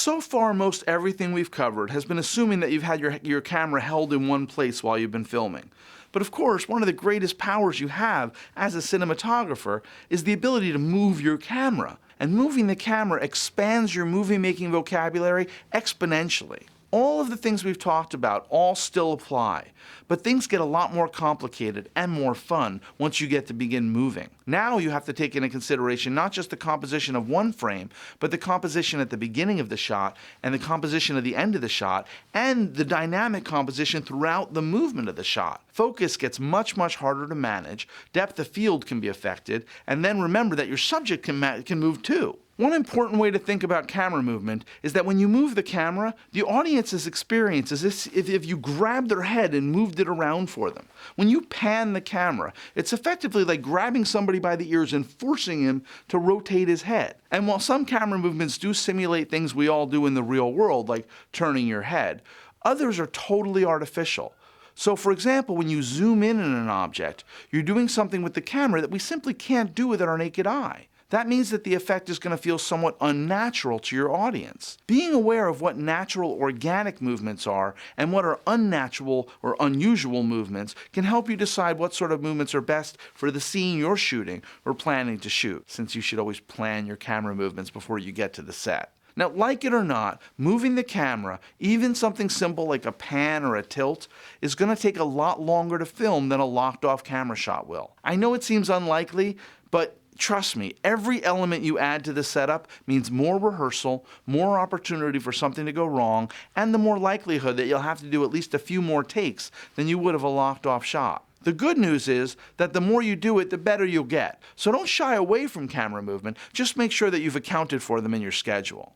So far, most everything we've covered has been assuming that you've had your camera held in one place while you've been filming. But of course, one of the greatest powers you have as a cinematographer is the ability to move your camera. And moving the camera expands your movie-making vocabulary exponentially. All of the things we've talked about all still apply, but things get a lot more complicated and more fun once you get to begin moving. Now you have to take into consideration not just the composition of one frame, but the composition at the beginning of the shot and the composition at the end of the shot and the dynamic composition throughout the movement of the shot. Focus gets much harder to manage, depth of field can be affected, and then remember that your subject can move too. One important way to think about camera movement is that when you move the camera, the audience's experience is if you grabbed their head and moved it around for them. When you pan the camera, it's effectively like grabbing somebody by the ears and forcing him to rotate his head. And while some camera movements do simulate things we all do in the real world, like turning your head, others are totally artificial. So for example, when you zoom in on an object, you're doing something with the camera that we simply can't do with our naked eye. That means that the effect is going to feel somewhat unnatural to your audience. Being aware of what natural organic movements are and what are unnatural or unusual movements can help you decide what sort of movements are best for the scene you're shooting or planning to shoot, since you should always plan your camera movements before you get to the set. Now, like it or not, moving the camera, even something simple like a pan or a tilt, is going to take a lot longer to film than a locked-off camera shot will. I know it seems unlikely, but trust me, every element you add to the setup means more rehearsal, more opportunity for something to go wrong, and the more likelihood that you'll have to do at least a few more takes than you would of a locked-off shot. The good news is that the more you do it, the better you'll get. So don't shy away from camera movement, just make sure that you've accounted for them in your schedule.